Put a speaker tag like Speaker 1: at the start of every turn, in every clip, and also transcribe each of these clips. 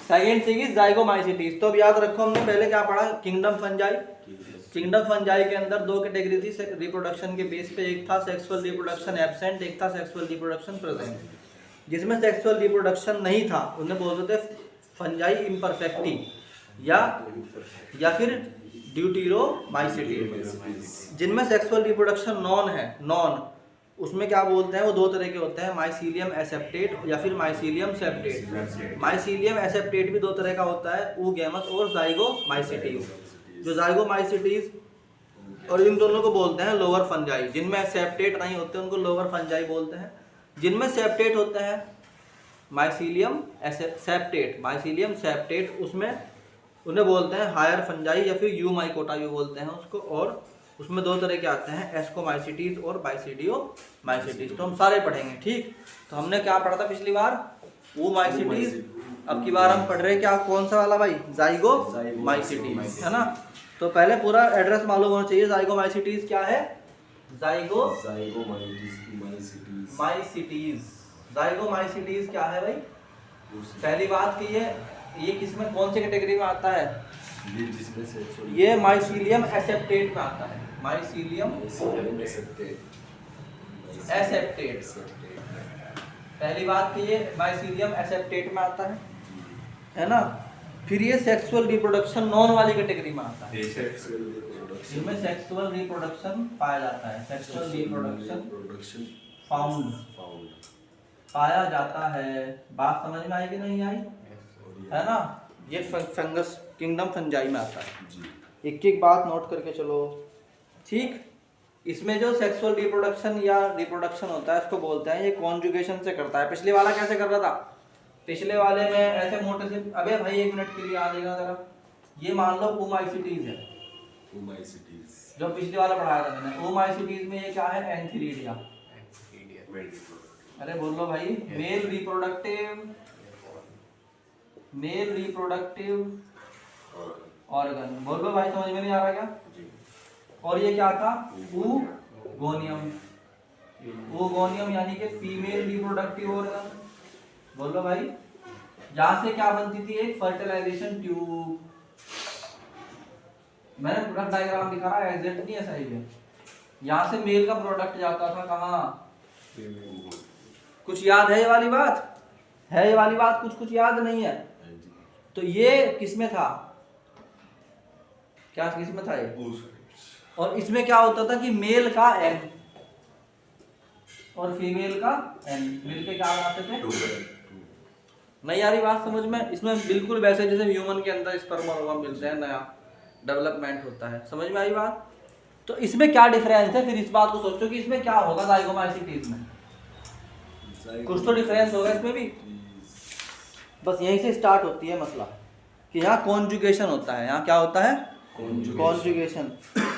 Speaker 1: Second thing is जाइगोमाइसीटीज। तो अब याद रखो हमने पहले क्या पढ़ा, किंगडम फंजाई। किंगडम फंजाई के अंदर दो कैटेगरी थी रिप्रोडक्शन के बेस पे, एक था सेक्सुअल रिप्रोडक्शन एब्सेंट, एक था सेक्सुअल रिप्रोडक्शन प्रेजेंट। जिसमें सेक्सुअल रिप्रोडक्शन नहीं था उन्हें बोलते थे फंजाई इम्परफेक्टी या फिर ड्यूटीरोमाइसीटी। जिनमें सेक्सुअल रिप्रोडक्शन नॉन है, नॉन, उसमें क्या बोलते हैं, वो दो तरह के होते हैं, माइसीलियम एसेप्टेट या फिर माइसीलियम सेप्टेट। माइसीलियम एसेप्टेट भी दो तरह का होता है, oogamous और जाइगोमाइसीटीज। जो जाइगोमाइसीटीज और इन दोनों को बोलते हैं लोअर फंजाई। जिनमें सेप्टेट नहीं होते उनको लोअर फंजाई बोलते हैं। जिनमें सेप्टेट होते हैं माइसीलियम सेप्टेट, माइसीलियम सेप्टेट, उसमें उन्हें बोलते हैं हायर फंजाई या फिर यूमाइकोटा भी बोलते हैं उसको। और उसमें दो तरह के आते हैं, एस्कोमाइसीटीज और बाइसीडियोमाइसीटीज। तो हम सारे पढ़ेंगे, ठीक। तो हमने क्या पढ़ा था पिछली बार, ooमाइसीटीज। अब की बार हम पढ़ रहे हैं क्या, कौन सा वाला भाई, जाइगोमाइसीटीज, है ना। तो पहले पूरा एड्रेस मालूम होना चाहिए, जाइगोमाइसीटीज क्या है, जाइगोमाइसीटीज। जाइगोमाइसीटीज क्या है भाई, पहली बात कि ये किसमें कौन सी कैटेगरी में आता है, ये माइसीलियम एसेप्टेट में आता है, माइसीलियम एसेप्टेट। पहली बात कि ये माइसीलियम एसेप्टेट में आता है ना। फिर ये सेक्सुअल रिप्रोडक्शन नॉन वाली कैटेगरी में आता है, जिसमें सेक्सुअल रिप्रोडक्शन पाया जाता है, सेक्सुअल रिप्रोडक्शन फाउंड पाया जाता है। बात समझ में आई कि नहीं आई, है ना। ये फंगस किंगडम फंजाई में आता है। एक एक बात नोट करके चलो, ठीक। इसमें जो सेक्सुअल रिप्रोडक्शन या रिप्रोडक्शन होता है इसको बोलते हैं, ये कॉन्जुगेशन से करता है। पिछले वाला कैसे कर रहा था, पिछले वाले में ऐसे मोटे से, अबे भाई एक मिनट के लिए आ जाएगा जरा। ये मान लो ooमाइसीटीज है, जो पिछले वाला पढ़ाया था मैंने। ooमाइसीटीज में ये क्या है, एंथीरिडिया। अरे बोलो भाई, मेल रिप्रोडक्टिव ऑर्गन। बोलो भाई, समझ में नहीं आ रहा क्या। और ये क्या था, ooगोनियम यानी कि फीमेल रिप्रोडक्टिव ऑर्गन। बोलो भाई, जहां से क्या बनती थी, एक फर्टिलाइजेशन ट्यूब। मैंने प्रोडक्ट डायग्राम दिखा रहा है, एग्जैक्ट नहीं ऐसा ही है। यहाँ से मेल का प्रोडक्ट जाता था कहाँ, कुछ याद है ये वाली बात, है ये वाली बात, कुछ याद नहीं है। तो ये किसमें था, क्या किसमें था ये, और इसमें क्या होता था कि मेल का एग और फीमेल का एग मिलके क्या बनाते थे, नहीं आ रही बात समझ में। इसमें बिल्कुल वैसे जैसे ह्यूमन के अंदर स्पर्म और ओवम मिलते हैं, नया डेवलपमेंट होता है, समझ में आई बात। तो इसमें क्या डिफरेंस है, फिर इस बात को सोचो कि इसमें क्या होगा जाइगोमाइसीटीज में, कुछ तो डिफरेंस होगा इसमें भी। बस यहीं से स्टार्ट होती है मसला कि यहाँ कॉन्जुगेशन होता है, यहाँ क्या होता है, कॉन्जुगेशन।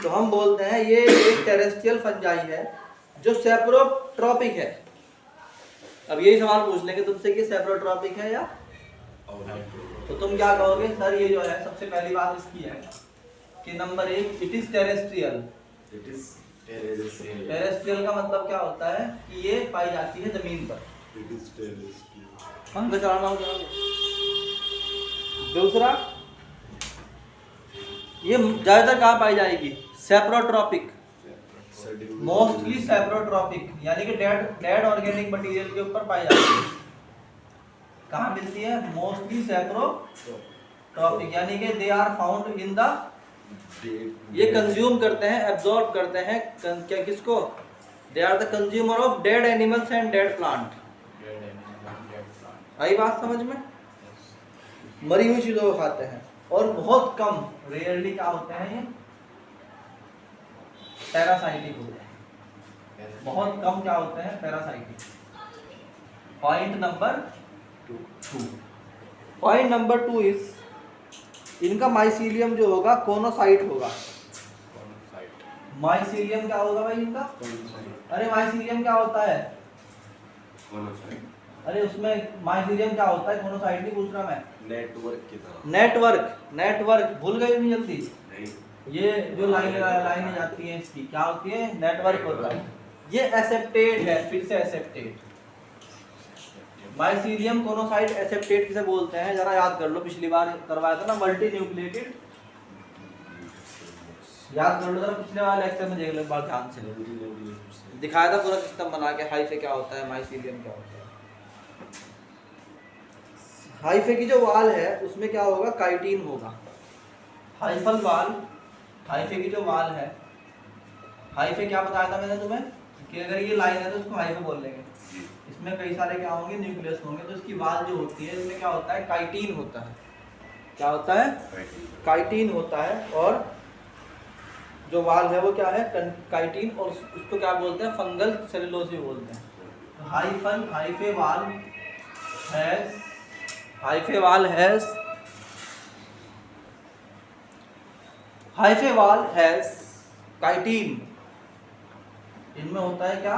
Speaker 1: तो हम बोलते हैं ये एक टेरेस्ट्रियल फंजाई है जो सेप्रोट्रॉपिक है। अब यही सवाल पूछ लेंगे तुमसे कि सेप्रोट्रॉपिक है या, तो तुम क्या कहोगे, सर ये जो है, सबसे पहली बात इसकी है कि नंबर एक, इट इज टेरेस्ट्रियल। टेरेस्ट्रियल का मतलब क्या होता है कि ये पाई जाती है जमीन पर। दूसरा, ये ज्यादातर कहाँ पाई जाएगी, सेप्रोट्रॉपिक, मोस्टली सेप्रोट्रॉपिक, यानी कि डेड ऑर्गेनिक मटेरियल के ऊपर पाई जाती है। कहाँ मिलती है, मोस्टली सेप्रोट्रॉपिक, यानी कि they are found in the, ये कंज्यूम करते हैं, एब्जॉर्ब करते हैं क्या, किसको, they are the consumer of dead animals and dead plant. आई बात समझ में, मरी हुई चीजों को खाते हैं। और बहुत कम, रेयरली क्या होते हैं ये, पैरासाइटिक होते हैं, बहुत कम क्या होते हैं, parasitic. Point number 2, point number 2 is, इनका माइसीलियम जो होगा कोनोसाइट होगा। माइसीलियम क्या होगा भाई इनका, अरे माइसीलियम क्या होता है, अरे उसमें माइसीलियम क्या होता है, कोनोसाइट नहीं पूछ रहा मैं, नेटवर्क की तरह। नेटवर्क भूल गए नहीं जल्दी, ये जो लाइनें जाती हैं इसकी क्या होती है, नेटवर्क होता है। ये एसेप्टेट है, फिर से एसेप्टेट, माइसीलियम कोनोसाइट एसेप्टेट किसे बोलते हैं, जरा याद कर लो, पिछली बार करवाया था ना मल्टी न्यूक्लिएटेड, याद कर लो जरा, पिछले वाले लेक्चर में देख लो एक बार ध्यान से, दिखाया था पूरा सिस्टम बना के हाइफे क्या होता है, माइसीलियम क्या होता है। हाइफे की जो वाल है उसमें क्या होगा, काइटिन होगा। हाइफल वाल, हाइफे की जो वाल है, हाइफे क्या बताया था मैंने तुम्हें कि अगर ये लाइन है तो उसको हाइफे बोल लेंगे। इसमें कई सारे क्या होंगे, न्यूक्लियस होंगे, तो इसकी वाल जो होती है इसमें क्या होता है, काइटिन होता है। क्या होता है, काइटिन होता है। और जो वाल है वो क्या है, काइटिन, और उसको क्या बोलते हैं, फंगल सेलुलोज भी बोलते हैं। हाइफल, हाइफे वाल हैज, हाइफे वाल हैज, हाइफे वाल हैज काइटिन, इनमें होता है क्या,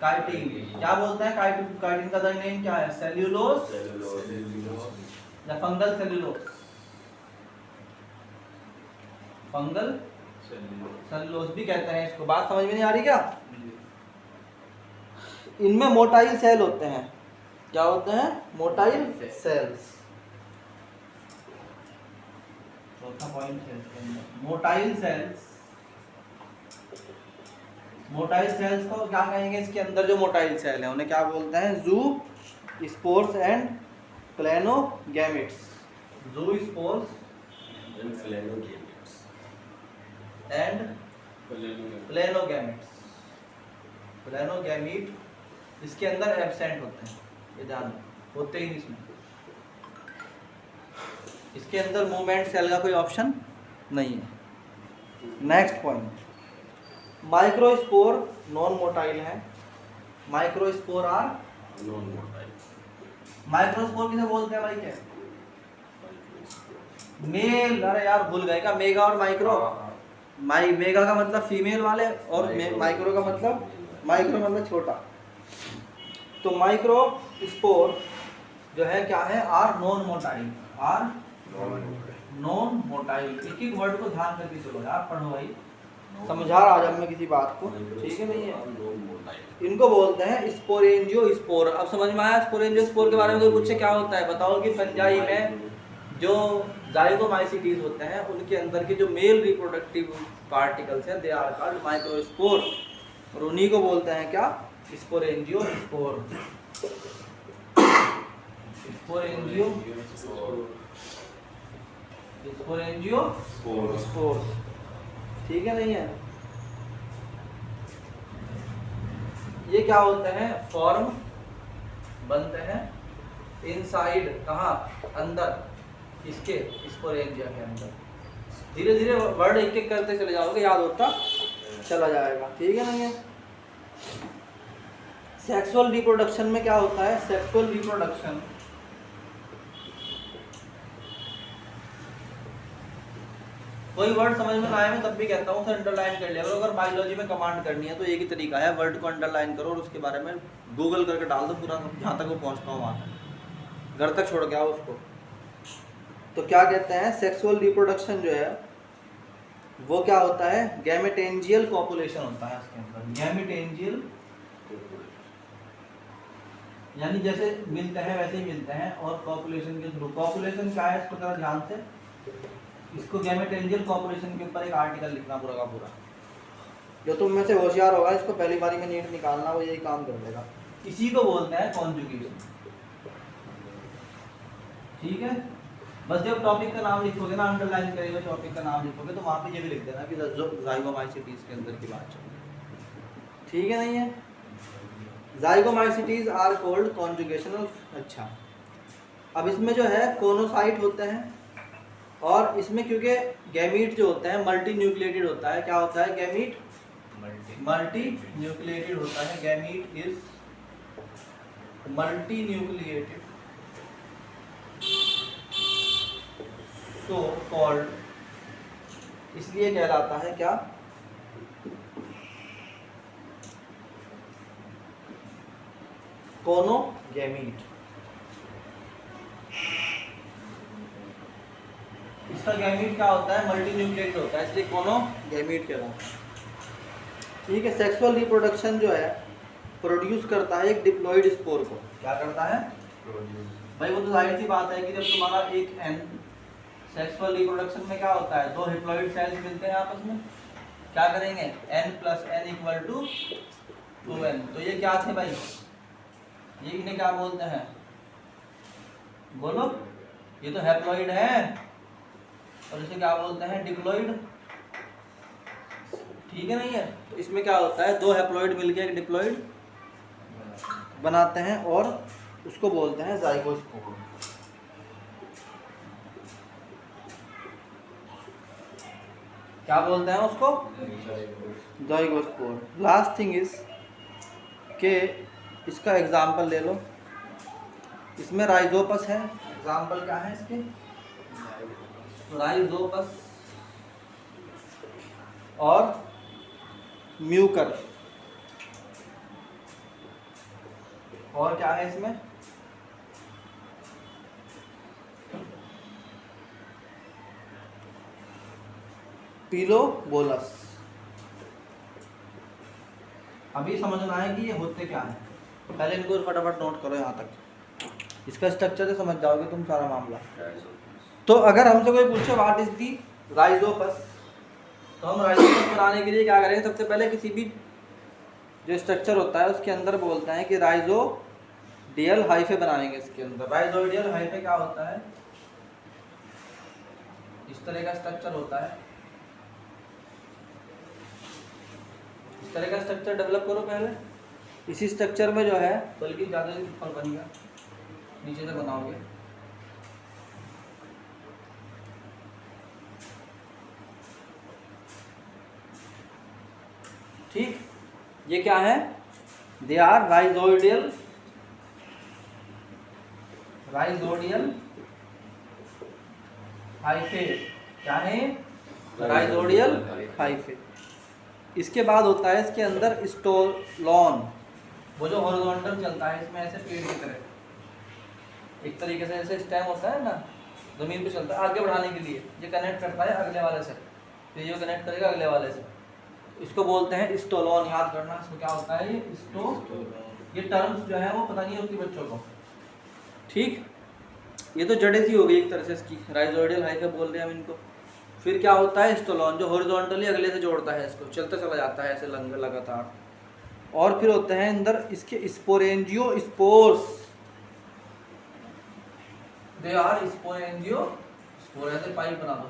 Speaker 1: काइटिन। क्या बोलते हैं, काइटिन, काइटिन का नेम क्या है, सेल्यूलोज या फंगल सेल्यूलोज, फंगल सेल्यूलोज भी कहते हैं इसको। बात समझ में नहीं आ रही क्या? इनमें मोटाइल सेल होते हैं। क्या होते हैं, मोटाइल सेल्स। चौथा पॉइंट है इसके अंदर, मोटाइल सेल्स। मोटाइल सेल्स को क्या कहेंगे, इसके अंदर जो मोटाइल सेल है उन्हें क्या बोलते हैं, जू स्पोर्स एंड प्लेनोगैमिट्स। जू स्पोर्स एंड प्लेनोगैमिट्स, प्लेनोगैमिट इसके अंदर एब्सेंट होते हैं, ये ध्यान होते ही नहीं इसमें। इसके अंदर मूवमेंट सेल का कोई ऑप्शन नहीं है। Next point, microspore non motile है। Microspore are non motile. Microspore किसे बोलते हैं भाई, क्या मेल, अरे यार भूल गए क्या, मेगा और माइक्रो। मेगा का मतलब फीमेल वाले और माइक्रो का मतलब, माइक्रो मतलब छोटा। तो माइक्रोस्पोर जो है क्या है, are non motile, are non motile. एक एक वर्ड को ध्यान करके चलो यार, पढ़ो भाई, समझा रहा जब मैं किसी बात को, ठीक है नहीं है। इनको बोलते हैं स्पोरेंजियोस्पोर। अब समझ में आया स्पोरेंजियोस्पोर के बारे में कोई पूछे क्या होता है, बताओ कि फंजाई में जो जाइगोमाइसीटीज होते हैं उनके अंदर के जो मेल रिप्रोडक्टिव पार्टिकल्स हैं दे आर कॉल्ड माइक्रोस्पोर, और उन्हीं को बोलते हैं क्या, स्पोरेंजियोस्पोर। स्पोरेंजियोस्पोर, ठीक है नहीं है। ये क्या होते हैं, फॉर्म बनते हैं इनसाइड, कहाँ, अंदर, इसके स्पोरेंजिया के अंदर। धीरे धीरे वर्ड एक एक करते चले जाओगे, याद होता चला जाएगा, ठीक है नहीं है। सेक्सुअल रिप्रोडक्शन में क्या होता है, सेक्सुअल रिप्रोडक्शन कोई वर्ड समझ में ना आए मैं तब भी कहता हूँ अंडरलाइन कर लिया करो। अगर बायोलॉजी में कमांड करनी है तो एक ही तरीका है, वर्ड को अंडरलाइन करो और उसके बारे में गूगल करके डाल दो पूरा, जहाँ तक वो पहुँचता हो वहाँ तक, घर तक छोड़ के आओ उसको। तो क्या कहते हैं, सेक्सुअल रिप्रोडक्शन जो है वो क्या होता है, गैमेटेंजियल कॉपुलेशन होता है इसके अंदर। गैमेटेंजियल यानी जैसे मिलते हैं वैसे ही मिलते हैं, और कॉपुलेशन के थ्रू। कॉपुलेशन क्या है, इसको जरा ध्यान से, इसको गैमेटेंजियल कॉपुलेशन के ऊपर एक आर्टिकल लिखना पूरा का पूरा। जो तुम में से होशियार होगा इसको पहली बारी में नीट निकालना, वो यही काम कर देगा। इसी को बोलते हैं कॉन्जुगेशन, ठीक है। बस जब टॉपिक का नाम लिखोगे ना, अंडरलाइन करेंगे टॉपिक का नाम लिखोगे, तो वहाँ पे ये भी लिख देना कि जाइगोमाइसीटीज के अंदर की बात चल रही है, ठीक है नहीं है। जाइगोमाइसीटीज आर कॉल्ड कॉन्जुगेशनल। अच्छा, अब इसमें जो है कोनोसाइट होते हैं, और इसमें क्योंकि गैमीट जो होता है मल्टी न्यूक्लिएटेड होता है। क्या होता है, गैमीट मल्टी न्यूक्लिएटेड होता है। Gamete is multi nucleated, so called, इसलिए कहलाता है क्या, कोनोगैमीट। इसका गैमीट क्या होता है, मल्टी न्यूक्लिएटेड होता है, इसलिए कोनोगैमीट कहलाता है, ठीक है। सेक्सुअल रिप्रोडक्शन जो है प्रोड्यूस करता है एक डिप्लॉइड स्पोर को। क्या करता है, भाई वो तो जाहिर सी बात है कि जब तुम्हारा एक एन सेक्सुअल रिप्रोडक्शन में क्या होता है, दो हैप्लॉइड सेल्स मिलते हैं आपस में, क्या करेंगे, n plus n equal to 2n। तो ये क्या थे भाई, ये इन्हें क्या बोलते हैं, बोलो, ये तो हैप्लॉइड है, और इसे क्या बोलते हैं, डिप्लॉइड। ठीक है नहीं है, तो इसमें क्या होता है, दो हैप्लॉइड मिलके एक डिप्लॉइड बनाते हैं और उसको बोलते हैं जाइगोस्पोर। क्या बोलते हैं उसको, जाइगोस्पोर। लास्ट थिंग इज के इसका एग्जाम्पल ले लो, इसमें राइजोपस है, एग्जाम्पल क्या है इसके, राइजोपस और म्यूकर, और क्या है इसमें, पिलोबोलस। अभी समझना है कि ये होते क्या है, पहले इनको फटाफट नोट करो यहाँ तक, इसका स्ट्रक्चर से समझ जाओगे तुम सारा मामला। तो अगर हमसे कोई पूछे व्हाट इज दी राइजोपस, तो हम राइजोपस बनाने के लिए क्या करेंगे, सबसे पहले किसी भी जो स्ट्रक्चर होता है उसके अंदर बोलते हैं कि राइजोडियल हाइफे बनाएंगे। इसके अंदर राइजोडियल हाइफे क्या होता है, इस तरह का स्ट्रक्चर होता है, इस तरह का स्ट्रक्चर डेवलप करो पहले। इसी स्ट्रक्चर में जो है, बल्कि ज़्यादा ऊपर बनेगा, नीचे से बनाओगे, ठीक। ये क्या है, दे आर राइजोडियल हाइफे, क्या है, राइजोडियल हाइफे। इसके बाद होता है इसके अंदर स्टोलॉन, वो जो हॉरिजॉन्टल चलता है इसमें ऐसे पेड़ की तरह, एक तरीके से ऐसे स्टेम होता है ना, जमीन पे चलता है आगे बढ़ाने के लिए, ये कनेक्ट करता है अगले वाले से, तो ये कनेक्ट करेगा अगले वाले से, इसको बोलते हैं स्टोलॉन। याद करना इसमें क्या होता है, ये स्टो, ये टर्म्स जो है वो पता नहीं होती बच्चों को, ठीक। ये तो जड़े सी हो गई एक तरह से इसकी, राइजोडियल हाइफे बोल रहे हैं हम इनको। फिर क्या होता है स्टोलॉन, जो हॉरिजॉन्टली अगले से जोड़ता है, इसको चलता चला जाता है ऐसे लगातार। और फिर होते हैं अंदर इसके sporangiospores, they are sporangiospore, ऐसे पाइप बना दो,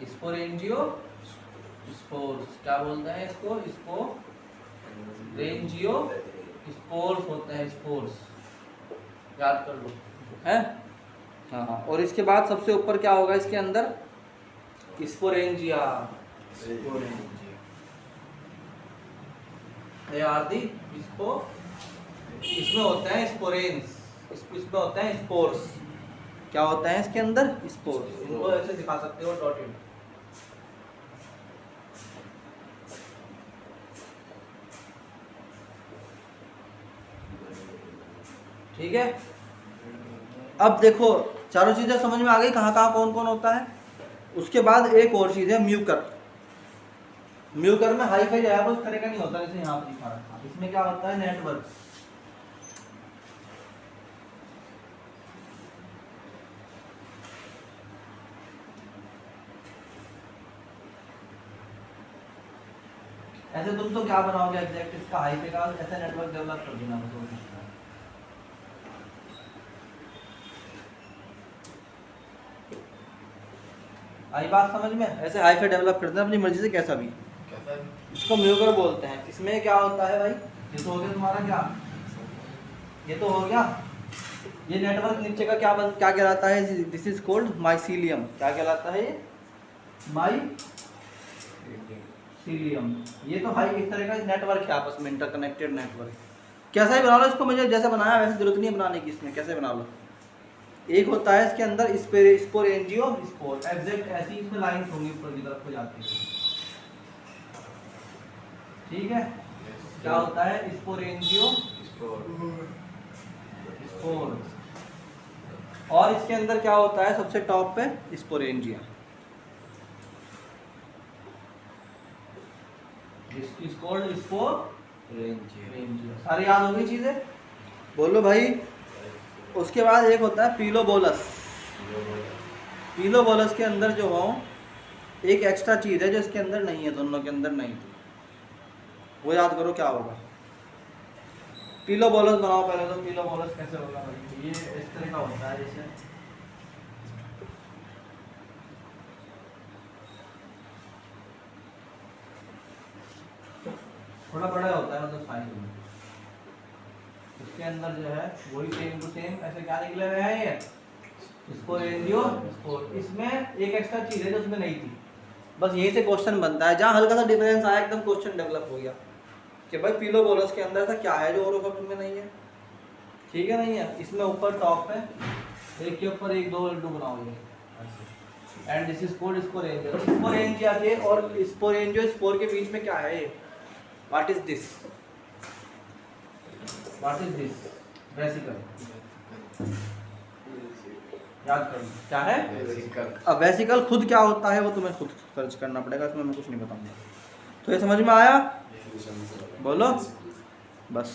Speaker 1: स्पोरेंजियो स्पोर्स, क्या बोलते हैं इसको, स्पोरेंजियो स्पोर्स होते हैं, स्पोर्स, याद कर लो है। हाँ, और इसके बाद सबसे ऊपर क्या होगा इसके अंदर, स्पोरेंजिया, इसको, इसमें होते हैं स्पोरेंस, इसमें होते हैं स्पोर्स। क्या होता है इसके अंदर, स्पोर्स। इनको ऐसे दिखा सकते हो डॉटेड। ठीक है, अब देखो चारों चीजें समझ में आ गई, कहाँ कहाँ कौन कौन होता है। उसके बाद एक और चीज है म्यूकर। म्यूकर में हाईफाई जो है वो इस तरह का नहीं होता जैसे यहाँ पर दिखा रहा है। इसमें क्या होता है, नेटवर्क। ऐसे तुम तो क्या बनाओगे एग्जैक्ट इसका हाईफाई का, ऐसे नेटवर्क डेवलप कर देना बस। आई बात समझ में, ऐसे हाईफाई डेवलप करते हैं अपनी मर्जी से कैसा भी। इसको म्यूकर बोलते हैं। इसमें क्या होता है भाई, ये तो हो गया तुम्हारा, क्या ये तो हो गया। ये नेटवर्क नीचे का क्या कहलाता है, दिस इज कॉल्ड माइसीलियम। क्या कहलाता है ये, माइसीलियम। ये तो भाई एक तरह का नेटवर्क है आपस में, इंटरकनेक्टेड नेटवर्क। कैसा ही बना लो इसको, मुझे जैसे बनाया वैसे जरूरत नहीं है बनाने की, इसमें कैसे बना लो। एक होता है इसके अंदर स्पोरेंजियो स्पोर, एग्जैक्ट ऐसी इसमें लाइंस होंगी ऊपर की तरफ को जाती है, ठीक है। क्या होता है, स्पोरेंजियो स्पोर। और इसके अंदर क्या होता है, सबसे टॉप पे स्पोरेंजिया। सारी याद हो गई चीजें। बोलो भाई। उसके बाद एक होता है पीलोबोलस। पीलोबोलस के अंदर जो हो एक एक्स्ट्रा चीज़ है जो इसके अंदर नहीं है, दोनों के अंदर नहीं थी, वो याद करो क्या होगा। पीलोबोलस बनाओ पहले तो। पीलोबोलस कैसे होगा भाई? ये इस तरह का होता है, जैसे थोड़ा बड़ा होता है, मतलब साइज में। इसके अंदर जो है वही सेम टू सेम ऐसे क्या निकले हुए हैं, ये स्पोरेंजियो स्पोर। इसमें एक एक्स्ट्रा चीज है जो उसमें नहीं थी, बस यही से क्वेश्चन बनता है। जहाँ हल्का सा डिफरेंस आया एकदम क्वेश्चन डेवलप हो गया कि भाई पीलोबोलस के अंदर था क्या है जो और सब में नहीं है। ठीक है, नहीं है। इसमें ऊपर टॉप पे एक के ऊपर एक दो लड्डू बनाओ ये, and this is called स्पोरेंजियो। Sporangia के और स्पोरेंजियो स्पोर के बीच में क्या है ये? What is this? What is this? Vesicle. याद करो क्या है वेसिकल। अब वेसिकल खुद क्या होता है वो तुम्हें खुद सर्च करना पड़ेगा, इसमें मैं कुछ नहीं बताऊंगा। तो ये समझ में आया? बोलो बस।